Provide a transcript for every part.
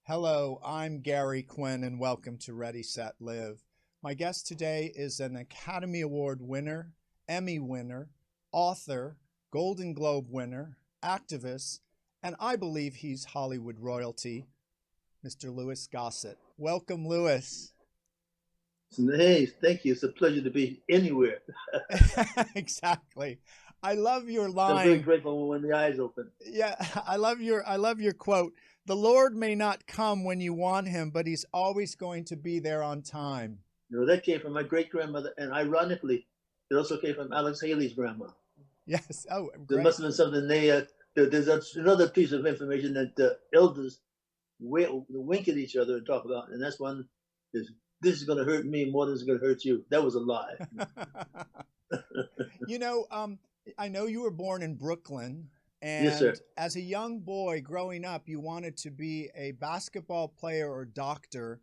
Hello, I'm Gary Quinn, and welcome to Ready, Set, Live. My guest today is an Academy Award winner, Emmy winner, author, Golden Globe winner, activist, and I believe he's Hollywood royalty, Mr. Louis Gossett. Welcome, Louis. Hey, thank you. It's a pleasure to be anywhere. Exactly. I love your I'm very line. grateful when the eyes open. Yeah, I love your quote. The Lord may not come when you want him, but he's always going to be there on time. You know, that came from my great grandmother, and ironically, it also came from Alex Haley's grandma. Yes. Oh, There great. must have been something there's another piece of information that elders wink at each other and talk about, and that's one is this is going to hurt me more than it's going to hurt you. That was a lie. You know, I know you were born in Brooklyn, Yes, sir. and as a young boy growing up, you wanted to be a basketball player or doctor.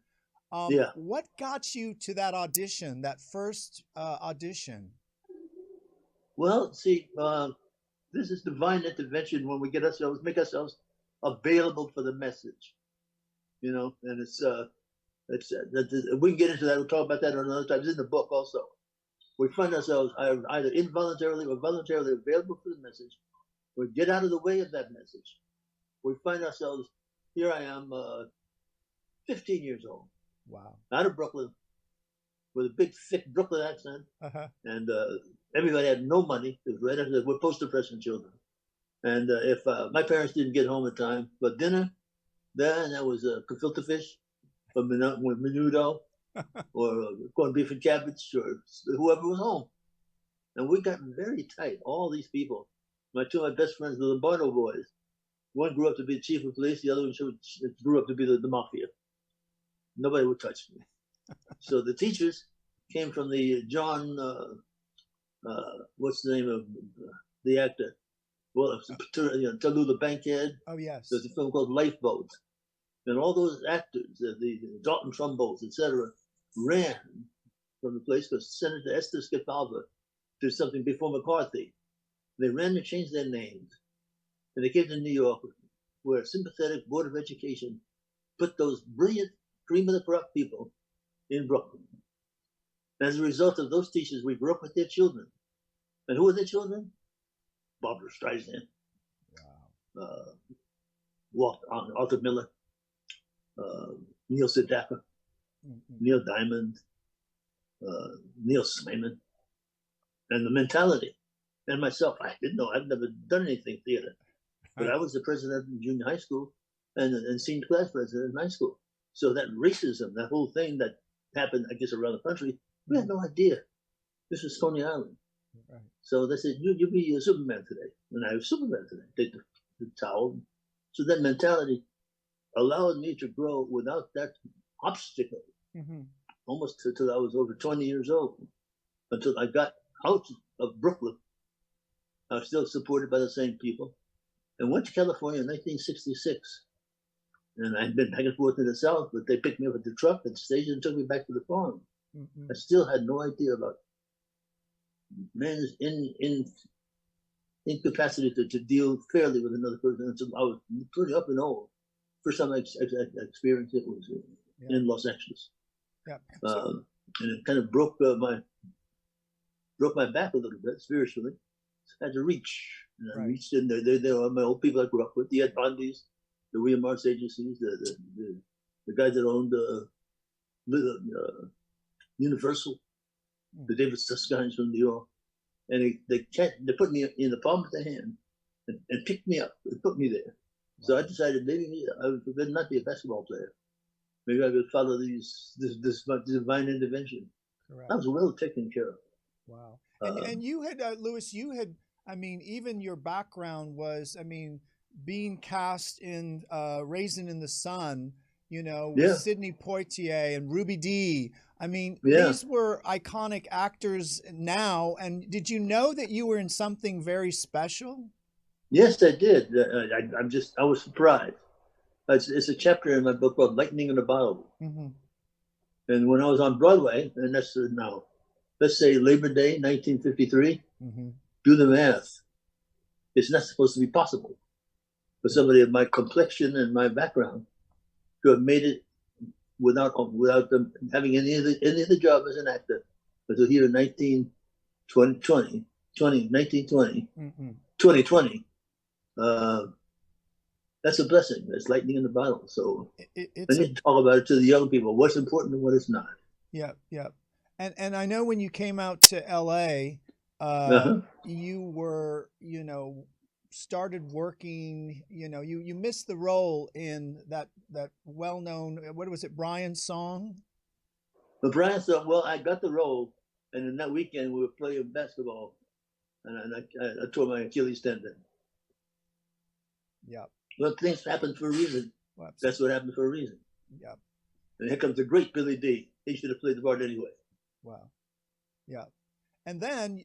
Yeah. What got you to that audition, that first audition? Well, see, this is divine intervention when we make ourselves available for the message. You know, and we can get into that. We'll talk about that another time. It's in the book also. We find ourselves either involuntarily or voluntarily available for the message. We get out of the way of that message. We find ourselves, here I am, 15 years old, Wow. out of Brooklyn, with a big, thick Brooklyn accent. Uh-huh. And everybody had no money. It was right after we're post-depression children. And if my parents didn't get home in time for dinner, then that was gefilte fish from menudo or corned beef and cabbage or whoever was home. And we got very tight, all these people. Two of my best friends, the Lombardo boys. One grew up to be the chief of police, the other one grew up to be the mafia. Nobody would touch me. So the teachers came from the John, what's the name of the actor? Well, Tallulah Bankhead. Oh, yes. There's a film called Lifeboat. And all those actors, the Dalton Trumbolts, etc., ran from the place because Senator Esther Scafalva did something before McCarthy. They ran to change their names. And they came to New York, where a sympathetic Board of Education put those brilliant, cream of the crop people in Brooklyn. And as a result of those teachers, we grew up with their children. And who were their children? Barbara Streisand. Wow. Arthur Miller. Neil Sedaka, Neil Diamond, Neil Simon, and the mentality. And myself, I didn't know, I've never done anything theater, but I was the president of junior high school and senior class president in high school. So that racism, that whole thing that happened, I guess, around the country, we had no idea. This was Coney Island. Right. So they said, you'll be a Superman today. And I was Superman today. Take the towel. So that mentality allowed me to grow without that obstacle, almost until I was over 20 years old. Until I got out of Brooklyn, I was still supported by the same people, and went to California in 1966. And I'd been back and forth to the South, but they picked me up at the truck at the station and took me back to the farm. I still had no idea about man's incapacity to deal fairly with another person until I was pretty up and old. First time I experienced it was in Los Angeles. Yeah. And it kind of broke my back a little bit spiritually. I had to reach. And I reached in there. They were my old people I grew up with, the Ed Bondys, the William Morris agencies, the guys that owned Universal, the David Susskind from New York. And they put me in the palm of their hand and picked me up and put me there. So I decided maybe I would not be a basketball player. Maybe I would follow this divine intervention. Correct. I was well taken care of. Wow. And you had, Louis, I mean, even your background was, I mean, being cast in Raisin in the Sun, you know, with Sidney Poitier and Ruby Dee. I mean, these were iconic actors now. And did you know that you were in something very special? Yes, I did. I was surprised. It's a chapter in my book called Lightning in a Bottle. And when I was on Broadway, and that's now, let's say Labor Day, 1953, do the math. It's not supposed to be possible for somebody of my complexion and my background to have made it without them having any of the job as an actor until here in 1920. 2020. That's a blessing. That's lightning in the bottle. So I need to talk about it to the young people. What's important and what is not. Yeah, yeah. And I know when you came out to LA, you were, started working, you missed the role in that well-known, what was it, Brian's song? The Brian song, well, I got the role, and in that weekend we were playing basketball, and I tore my Achilles tendon. Yeah. Well, things happen for a reason. Well, that's what happened for a reason. Yeah. And here comes the great Billy D. He should have played the part anyway. Wow. Yeah. And then,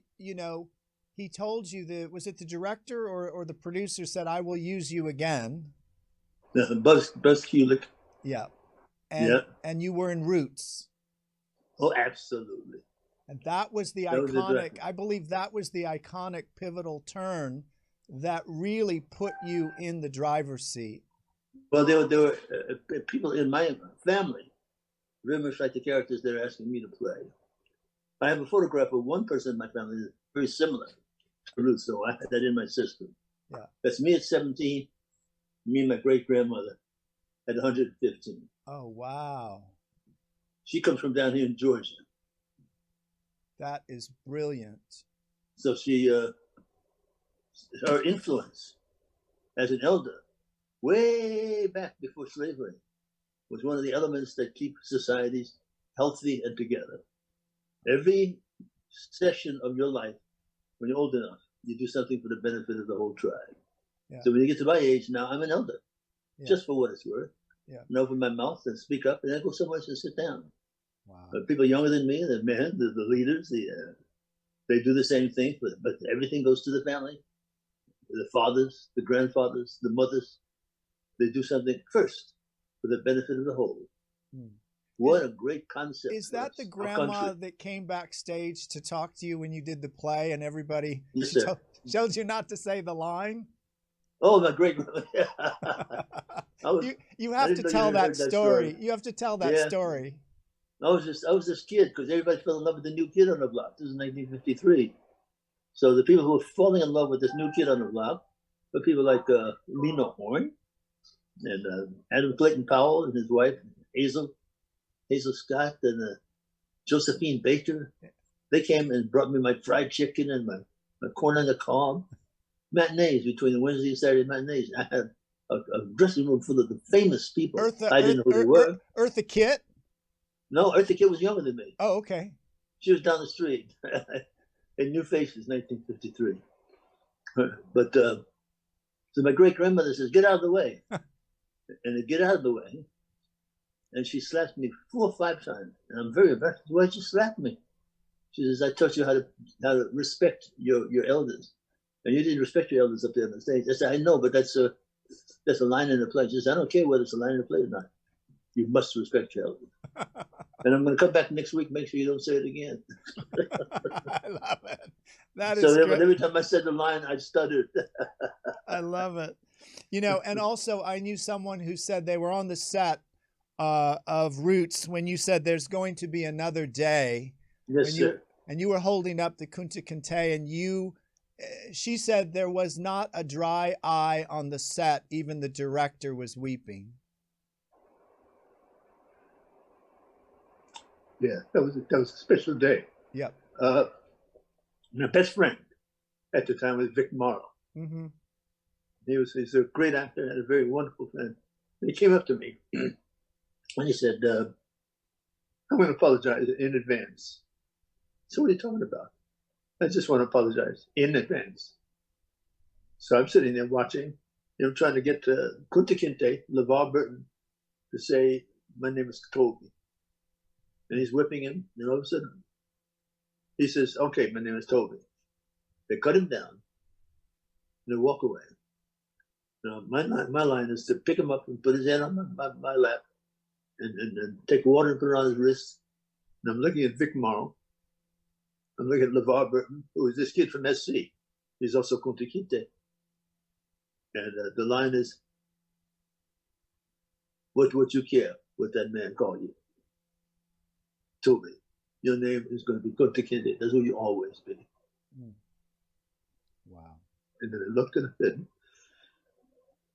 he told you that, was it the director or the producer said, I will use you again? Buzz Kulick. Yeah. And you were in Roots. Oh, absolutely. And that was the iconic, I believe that was the iconic pivotal turn that really put you in the driver's seat. Well, there were people in my family, very much like the characters they're asking me to play. I have a photograph of one person in my family that's very similar to Ruth, so I had that in my system. Yeah. That's me at 17, me and my great-grandmother at 115. Oh, wow. She comes from down here in Georgia. That is brilliant. So her influence as an elder, way back before slavery, was one of the elements that keep societies healthy and together. Every session of your life, when you're old enough, you do something for the benefit of the whole tribe. Yeah. So when you get to my age now, I'm an elder, just for what it's worth. Yeah. And open my mouth and speak up, and then go somewhere and sit down. Wow. People younger than me, the men, the leaders, they do the same thing, but everything goes to the family. The fathers, the grandfathers, the mothers, they do something first for the benefit of the whole. What a great concept. Is that the grandma that came backstage to talk to you when you did the play and everybody told you not to say the line? Oh, my great grandma. You have to tell that story. You have to tell that story. I was this kid because everybody fell in love with the new kid on the block. This is 1953. So the people who were falling in love with this new kid on the block were people like Lena Horne and Adam Clayton Powell and his wife, Hazel Scott, and Josephine Baker. They came and brought me my fried chicken and my corn on the cob. Matinees, between the Wednesday and Saturday matinees. I had a dressing room full of the famous people. I didn't know who they were. Eartha Kitt? No, Eartha Kitt was younger than me. Oh, okay. She was down the street. In New Faces, 1953. But so my great-grandmother says, get out of the way. And I get out of the way. And she slapped me 4 or 5 times. And I'm very embarrassed. Why'd you slap me? She says, I taught you how to respect your elders. And you didn't respect your elders up there on the stage. I said, I know, but that's a line in the play. She says, I don't care whether it's a line in the play or not. You must respect your elders. And I'm going to come back next week, make sure you don't say it again. I love it. That is so every time I said the line, I stuttered. I love it. And also I knew someone who said they were on the set of Roots when you said there's going to be another day. Yes, sir. And you were holding up the Kunta Kinte, and she said there was not a dry eye on the set. Even the director was weeping. Yeah, that was a special day. Yep. My best friend at the time was Vic Morrow. Mm-hmm. He's a great actor and a very wonderful friend. And he came up to me and he said, I'm going to apologize in advance. So what are you talking about? I just want to apologize in advance. So I'm sitting there watching, trying to get Kunta Kinte, LeVar Burton, to say, my name is Toby. And he's whipping him, and all of a sudden, he says, okay, my name is Toby. They cut him down, and they walk away. Now, my line is to pick him up and put his hand on my lap, and take water and put it on his wrist. And I'm looking at Vic Morrow. I'm looking at LeVar Burton, who is this kid from SC. He's also Kunta Kinte. And the line is, what you care what that man called you. Told me, your name is going to be Kunta Kinte. That's who you always be. Mm. Wow. And then I looked and I said,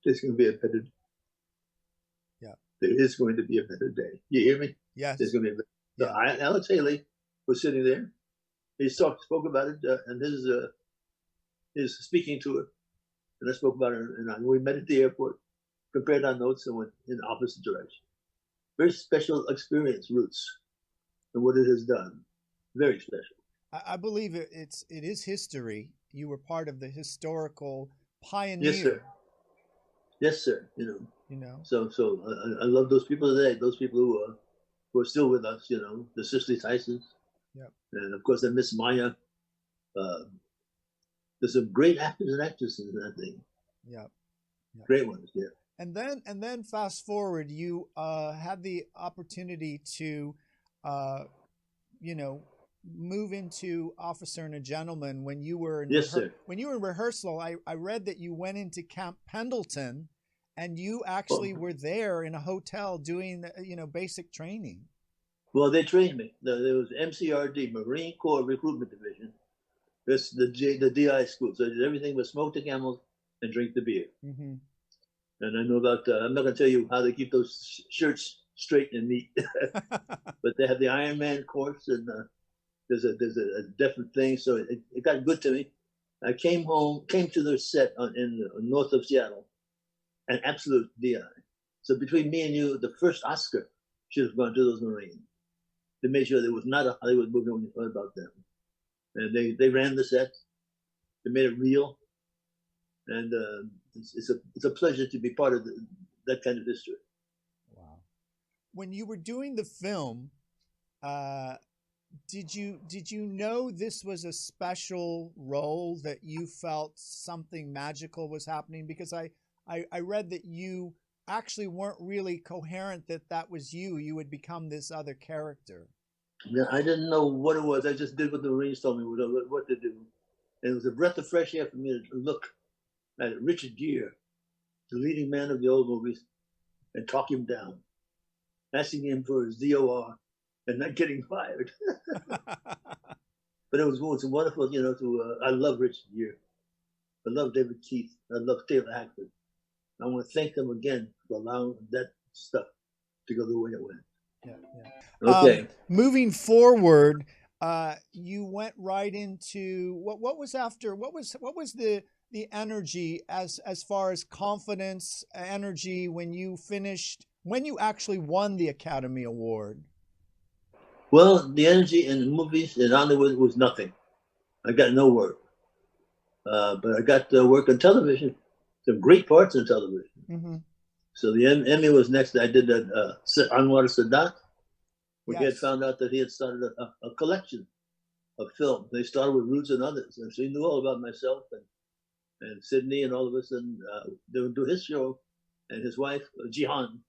there's going to be a better day. Yeah. There is going to be a better day. You hear me? Yes. There's going to be a better day. Yeah. So Alex Haley was sitting there. He spoke about it and his speaking tour. And I spoke about it. And we met at the airport, compared our notes, and went in the opposite direction. Very special experience, Roots, and what it has done. Very special. I believe it is history. You were part of the historical pioneer. Yes, sir. Yes, sir. You know. So I love those people today. Those people who are still with us. You know, the Cicely Tysons. Yep. And of course, I miss Maya. There's some great actors and actresses in that thing. Yep. Great ones. Yeah. And then fast forward, you had the opportunity to, move into Officer and a Gentleman when you were in when you were in rehearsal. I read that you went into Camp Pendleton, and you actually were there in a hotel doing basic training. Well, they trained me. There was MCRD, Marine Corps Recruitment Division. That's the DI school. So I did everything but smoke the camels and drink the beer. Mm-hmm. And I know about, I'm not going to tell you how they keep those shirts straight and neat, but they have the Iron Man course, and there's a definite thing. So it got good to me. I came to their set in north of Seattle, an absolute DI. So between me and you, the first Oscar should have gone to those Marines. They made sure there was not a Hollywood movie when you thought about them. And they ran the set. They made it real. And it's a pleasure to be part of that kind of history. Wow! When you were doing the film, did you know this was a special role, that you felt something magical was happening? Because I read that you actually weren't really coherent that was you. You would become this other character. Yeah, I didn't know what it was. I just did what the Marines told me what to do, and it was a breath of fresh air for me to look at Richard Gere, the leading man of the old movies, and talk him down, asking him for his DOR and not getting fired. But it was wonderful, I love Richard Gere. I love David Keith. I love Taylor Hackford. I want to thank them again for allowing that stuff to go the way it went. Yeah. Okay. Moving forward, you went right into what was the energy as far as confidence, energy when you actually won the Academy Award? Well, the energy in the movies in Hollywood was nothing. I got no work, but I got work on television. Some great parts on television. Mm-hmm. So the Emmy was next. I did Anwar Sadat. We had found out that he had started a collection of films. They started with Roots and others, and so he knew all about myself and Sydney and all of us. And they would do his show, and his wife Jihan.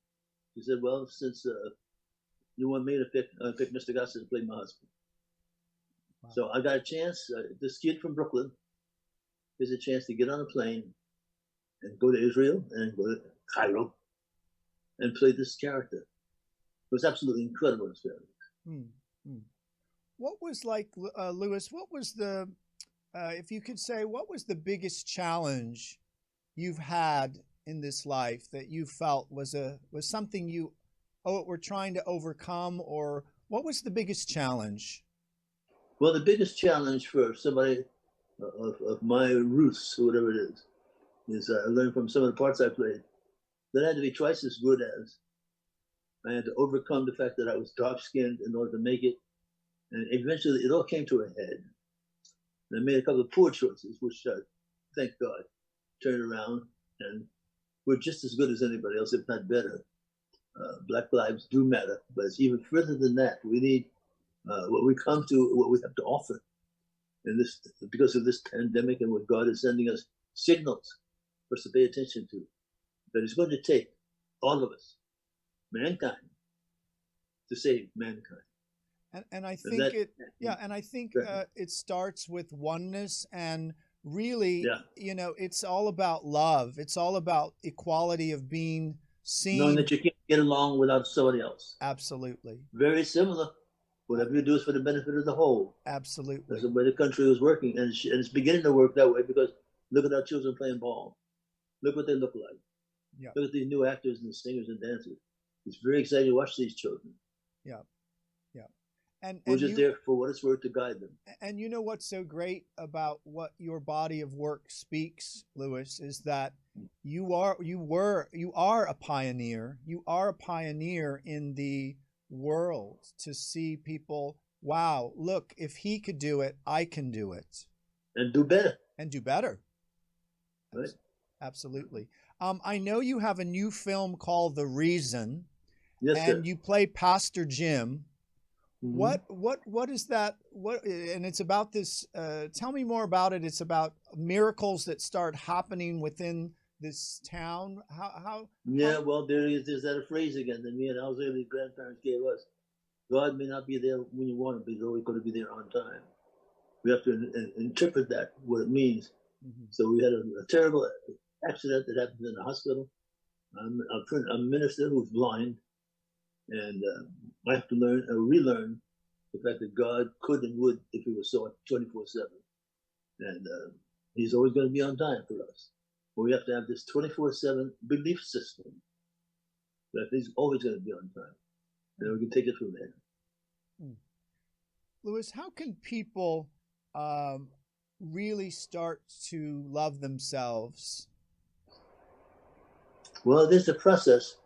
She said, "Well, since you want me to pick Mr. Gossett to play my husband." Wow. So I got a chance. This kid from Brooklyn has a chance to get on a plane and go to Israel and go to Cairo and play this character. It was absolutely incredible experience. Mm-hmm. What was Louis? What was the, if you could say, what was the biggest challenge you've had in this life that you felt was something you were trying to overcome, or what was the biggest challenge? Well, the biggest challenge for somebody of my roots, or whatever it is I learned from some of the parts I played that I had to be twice as good as. I had to overcome the fact that I was dark-skinned in order to make it. And eventually it all came to a head. And I made a couple of poor choices, which, thank God, turned around and were just as good as anybody else, if not better. Black lives do matter, but it's even further than that. We need what we have to offer. And this, because of this pandemic and what God is sending us signals for us to pay attention to, that it's going to take all of us, mankind, to save mankind. And I think it starts with oneness, and really, it's all about love. It's all about equality of being seen. Knowing that you can't get along without somebody else. Absolutely. Very similar. Whatever you do is for the benefit of the whole. Absolutely. That's the way the country was working, and it's beginning to work that way, because look at our children playing ball. Look what they look like. Yeah. Look at these new actors and singers and dancers. It's very exciting to watch these children. Yeah. Yeah. And we're just there for what it's worth to guide them. And you know what's so great about what your body of work speaks, Louis, is that you are a pioneer. You are a pioneer in the world to see people, wow, look, if he could do it, I can do it. And do better. And do better. Right. Absolutely. I know you have a new film called The Reason. Yes, and sir. you play Pastor Jim. Mm-hmm. What is that? And it's about this. Tell me more about it. It's about miracles that start happening within this town. Well, there's that phrase again that me and our early grandparents gave us. God may not be there when you want to be, though he's going to be there on time. We have to interpret that, what it means. Mm-hmm. So we had a terrible accident that happened in the hospital. I'm a minister who's blind, and I have to relearn the fact that God could and would if he was so 24/7. And he's always going to be on time for us. But we have to have this 24/7 belief system that he's always going to be on time. And we can take it from there. Louis, how can people really start to love themselves? Well, there's a process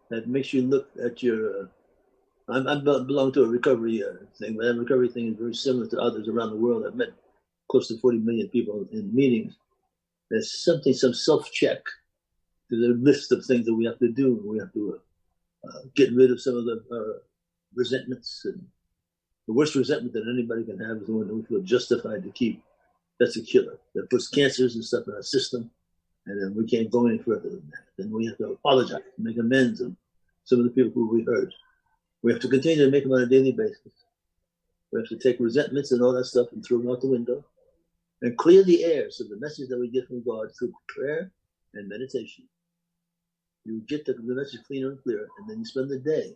that makes you look at your. I belong to a recovery thing, but that recovery thing is very similar to others around the world. I've met close to 40 million people in meetings. There's some self-check to the list of things that we have to do. We have to get rid of some of the resentments. And the worst resentment that anybody can have is the one that we feel justified to keep. That's a killer. That puts cancers and stuff in our system, and then we can't go any further than that. Then we have to apologize, make amends of some of the people who we hurt. We have to continue to make them on a daily basis. We have to take resentments and all that stuff and throw them out the window and clear the air so the message that we get from God through prayer and meditation, you get the message cleaner and clearer, and then you spend the day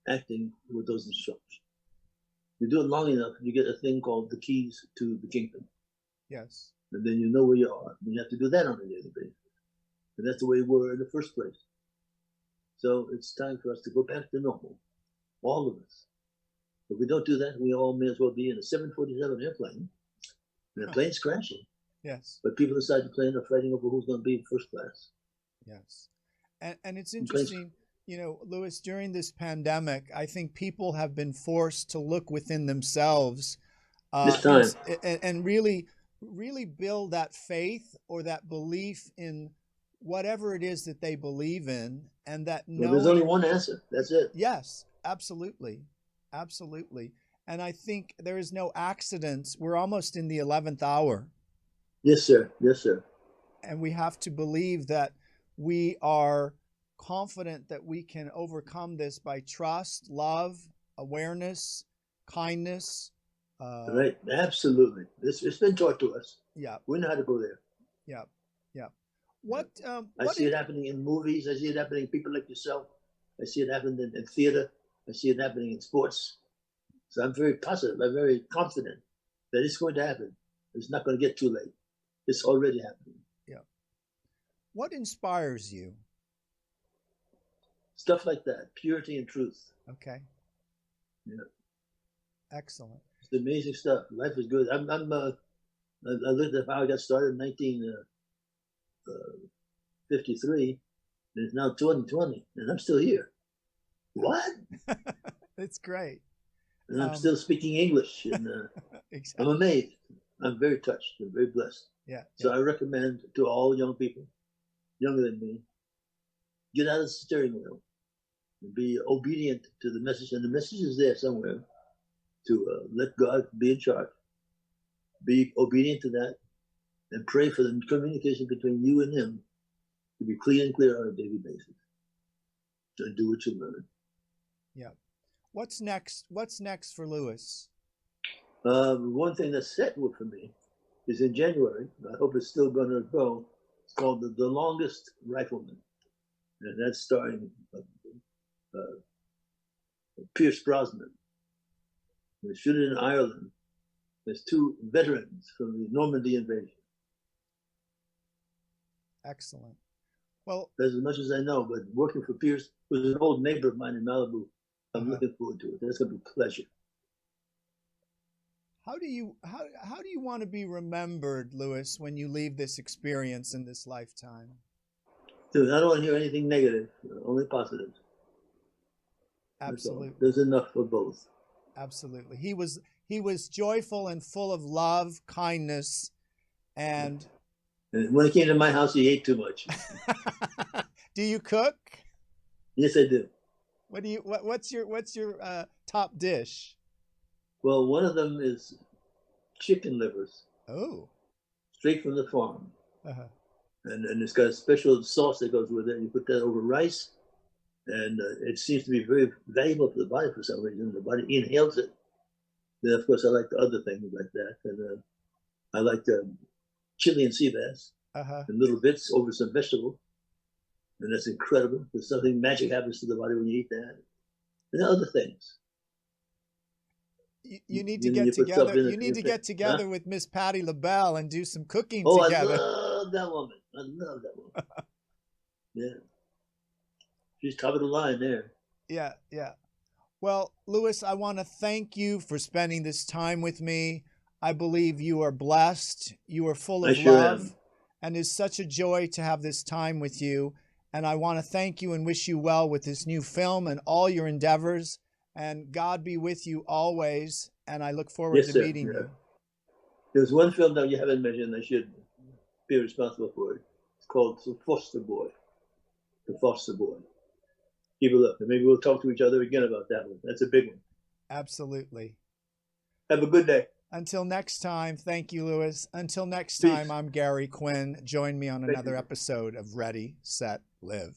acting with those instructions. You do it long enough, you get a thing called the keys to the kingdom. Yes. And then you know where you are. And you have to do that on a daily basis. And that's the way we were in the first place. So it's time for us to go back to normal, all of us. If we don't do that, we all may as well be in a 747 airplane, and the plane's crashing. Yes. But people inside the plane are fighting over who's going to be in first class. Yes. And it's interesting, you know, Louis, during this pandemic, I think people have been forced to look within themselves this time. And really build that faith or that belief in whatever it is that they believe in, and that there's only one answer. That's it. Yes, absolutely. Absolutely. And I think there is no accidents. We're almost in the 11th hour. Yes, sir. Yes, sir. And we have to believe that we are confident that we can overcome this by trust, love, awareness, kindness. Right. Absolutely. It's been taught to us. Yeah. We know how to go there. Yeah. Yeah. I see it happening in movies. I see it happening in people like yourself. I see it happening in theater. I see it happening in sports. So I'm very positive. I'm very confident that it's going to happen. It's not going to get too late. It's already happening. Yeah. What inspires you? Stuff like that. Purity and truth. Okay. Yeah. Excellent. It's amazing stuff. Life is good. I looked at how I got started in 1953, and it's now 2020, and I'm still here. What? It's great. And I'm still speaking English, and exactly. I'm amazed. I'm very touched. I'm very blessed. Yeah. So I recommend to all young people, younger than me, get out of the steering wheel and be obedient to the message. And the message is there somewhere to let God be in charge. Be obedient to that, and pray for the communication between you and him to be clear and clear on a daily basis. And do what you learn. Yeah. What's next? What's next for Louis? One thing that's set for me is in January. I hope it's still going to go. It's called the Longest Rifleman. and that's starring Pierce Brosnan. They shoot it in Ireland. There's two veterans from the Normandy invasion. Excellent. Well, that's as much as I know, but working for Pierce, who's an old neighbor of mine in Malibu, I'm looking forward to it. That's going to be a pleasure. How do you want to be remembered, Louis, when you leave this experience in this lifetime? Dude, I don't want to hear anything negative, only positive. Absolutely. There's enough for both. Absolutely. He was joyful and full of love, kindness, and when he came to my house, he ate too much. Do you cook? Yes, I do. What's your top dish? Well, one of them is chicken livers. Oh. Straight from the farm. And it's got a special sauce that goes with it. You put that over rice, and it seems to be very valuable for the body for some reason. The body inhales it. Then, of course, I like the other things like that. And I like chili and sea bass in little bits over some vegetable. And that's incredible. There's something magic happens to the body when you eat that. And other things. You need to get together. You need to get together with Miss Patti LaBelle and do some cooking together. I love that woman. I love that woman. Yeah. She's top of the line there. Yeah, yeah. Well, Louis, I want to thank you for spending this time with me. I believe you are blessed. You are full of love. And it's such a joy to have this time with you. And I want to thank you and wish you well with this new film and all your endeavors. And God be with you always. And I look forward to meeting you. There's one film that you haven't mentioned. I should be responsible for it. It's called The Foster Boy. The Foster Boy. Keep a look. And maybe we'll talk to each other again about that one. That's a big one. Absolutely. Have a good day. Until next time. Thank you, Louis. Until next time, I'm Gary Quinn. Join me on another episode of Ready, Set, Live.